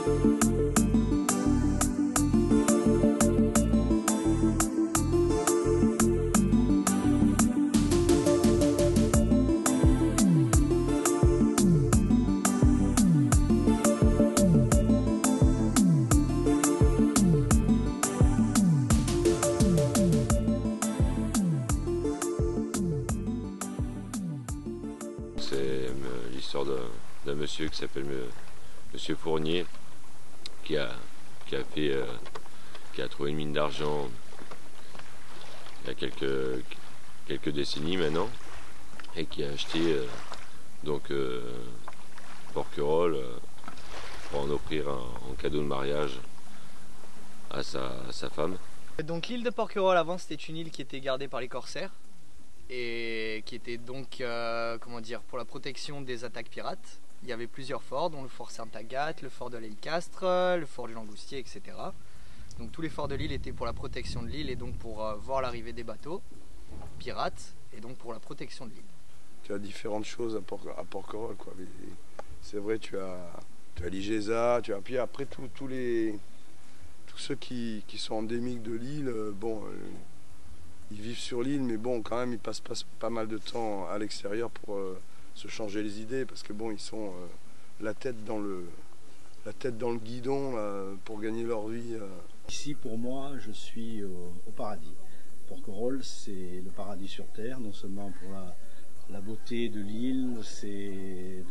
C'est l'histoire d'un monsieur qui s'appelle Monsieur Fournier, qui a trouvé une mine d'argent il y a quelques décennies maintenant, et qui a acheté Porquerolles pour en offrir en cadeau de mariage à sa femme. Donc l'île de Porquerolles avant c'était une île qui était gardée par les corsaires et qui était donc comment dire, pour la protection des attaques pirates. Il y avait plusieurs forts, dont le fort Sainte-Agathe, le fort de l'Hélicastre, le fort du Langoustier, etc. Donc tous les forts de l'île étaient pour la protection de l'île et donc pour voir l'arrivée des bateaux pirates et donc pour la protection de l'île. Tu as différentes choses à Porquerolles, quoi. C'est vrai, tu as l'Igeza, puis après tous ceux qui sont endémiques de l'île, ils vivent sur l'île, mais bon, quand même, ils passent pas mal de temps à l'extérieur pour se changer les idées, parce que bon, ils sont la tête dans le guidon là, pour gagner leur vie. Ici, pour moi, je suis au paradis. Porquerolles, c'est le paradis sur terre, non seulement pour la beauté de l'île, de ses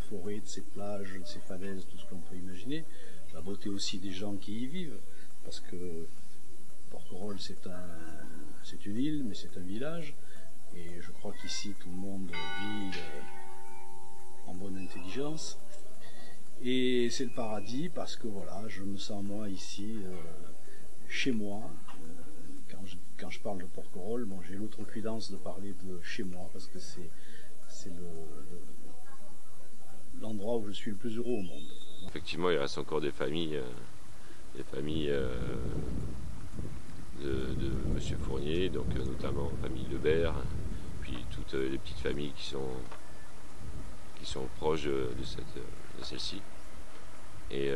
forêts, de ses plages, de ses falaises, tout ce qu'on peut imaginer, la beauté aussi des gens qui y vivent, parce que Porquerolles, c'est une île, mais c'est un village, et je crois qu'ici, tout le monde vit en bonne intelligence. Et c'est le paradis parce que voilà, je me sens moi ici, chez moi. Quand je parle de Porquerolles, bon, j'ai l'outrecuidance de parler de chez moi parce que c'est l'endroit où je suis le plus heureux au monde. Effectivement, il reste encore des familles de Monsieur Fournier, donc notamment la famille Lebert, puis toutes les petites familles qui sont proches de celle-ci. Et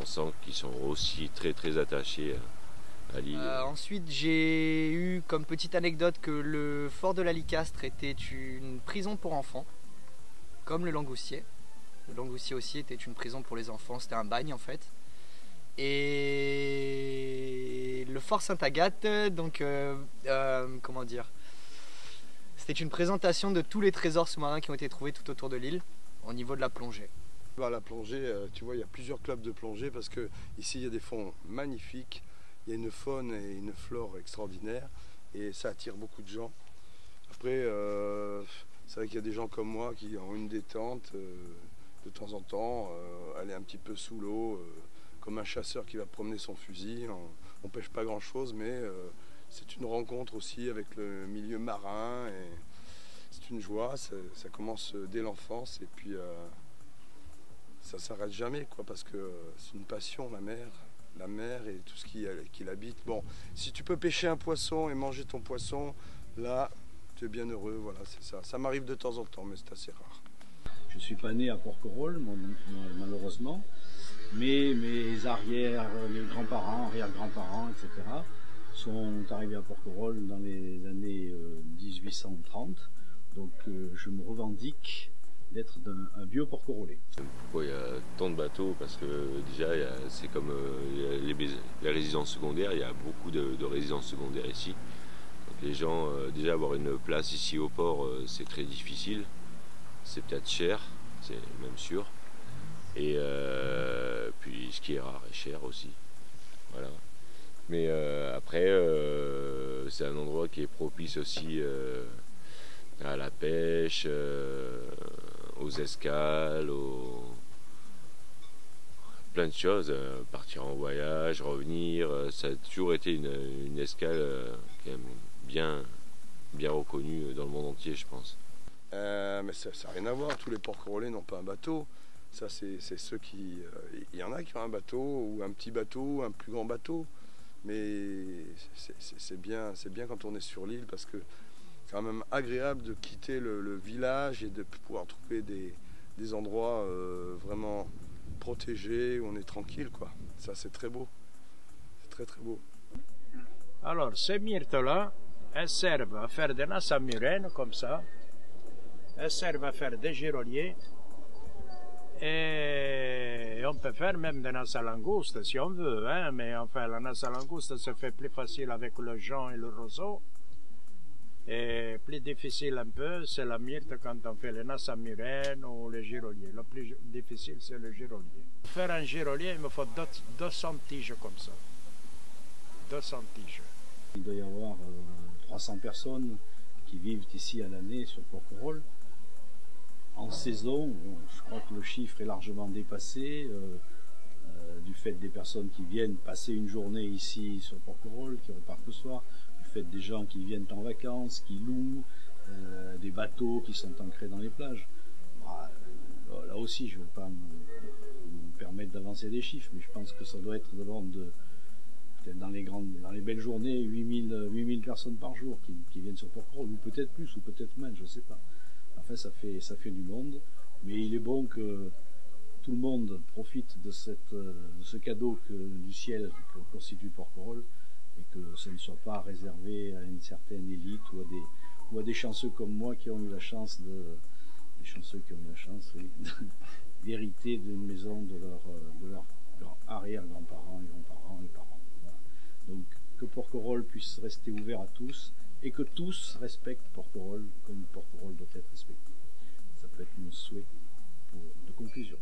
on sent qu'ils sont aussi très très attachés à l'île. Ensuite, j'ai eu comme petite anecdote que le fort de l'Hélicastre était une prison pour enfants, comme le Langoustier. Le Langoustier aussi était une prison pour les enfants, c'était un bagne en fait. Et le fort Sainte-Agathe, donc comment dire, c'était une présentation de tous les trésors sous-marins qui ont été trouvés tout autour de l'île au niveau de la plongée. La plongée, tu vois, il y a plusieurs clubs de plongée parce que ici il y a des fonds magnifiques, il y a une faune et une flore extraordinaires et ça attire beaucoup de gens. Après, c'est vrai qu'il y a des gens comme moi qui ont une détente de temps en temps, aller un petit peu sous l'eau, comme un chasseur qui va promener son fusil. On pêche pas grand chose, mais c'est une rencontre aussi avec le milieu marin et c'est une joie. Ça commence dès l'enfance et puis ça s'arrête jamais, quoi, parce que c'est une passion, la mer et tout ce qui l'habite. Bon, si tu peux pêcher un poisson et manger ton poisson, là, tu es bien heureux, voilà, c'est ça. Ça m'arrive de temps en temps, mais c'est assez rare. Je ne suis pas né à Porquerolles, malheureusement, mais mes mes grands-parents, arrière-grands-parents, etc., sont arrivés à Porquerolles dans les années 1830. Donc je me revendique d'être un vieux Porquerolais. Pourquoi il y a tant de bateaux? Parce que déjà, c'est comme les résidences secondaires, il y a beaucoup de résidences secondaires ici. Donc les gens, déjà avoir une place ici au port, c'est très difficile. C'est peut-être cher, c'est même sûr. Et puis ce qui est rare est cher aussi. Voilà. Mais après, c'est un endroit qui est propice aussi à la pêche, aux escales, plein de choses, partir en voyage, revenir, ça a toujours été une escale quand même bien reconnue dans le monde entier, je pense. Mais ça n'a rien à voir, tous les Porquerolais n'ont pas un bateau. Ça, c'est ceux qui... Il y en a qui ont un bateau, ou un petit bateau, un plus grand bateau. Mais c'est bien quand on est sur l'île, parce que c'est quand même agréable de quitter le village et de pouvoir trouver des endroits vraiment protégé, où on est tranquille, quoi. Ça, c'est très beau. C'est très très beau. Alors, ces myrtes-là, elles servent à faire des nasses à murènes, comme ça. Elles servent à faire des giroliers. Et on peut faire même des nasses à langoustes, si on veut, hein, mais enfin, la nasse à langoustes se fait plus facile avec le jonc et le roseau. Et plus difficile un peu, c'est la myrte quand on fait les nasses à murènes ou les giroliers. Le plus difficile, c'est le girolier. Pour faire un girolier, il me faut 200 tiges comme ça. 200 tiges. Il doit y avoir 300 personnes qui vivent ici à l'année sur Porquerolles. En saison, je crois que le chiffre est largement dépassé du fait des personnes qui viennent passer une journée ici sur Porquerolles, qui repartent le soir, du fait des gens qui viennent en vacances, qui louent, des bateaux qui sont ancrés dans les plages. Là aussi, je ne vais pas me permettre d'avancer des chiffres, mais je pense que ça doit être de l'ordre de, peut-être dans les belles journées, 8000 personnes par jour qui viennent sur Porquerolles, ou peut-être plus, ou peut-être moins, je ne sais pas. Enfin, ça fait du monde, mais il est bon que tout le monde profite de ce cadeau du ciel que constitue Porquerolles, et que ce ne soit pas réservé à une certaine élite ou à des chanceux comme moi qui ont eu la chance d'hériter d'une maison de leur arrière-grands-parents et grands-parents et parents. Voilà. Donc que Porquerolles puisse rester ouvert à tous, et que tous respectent Porquerolles comme Porquerolles doit être respecté. Ça peut être mon souhait de conclusion.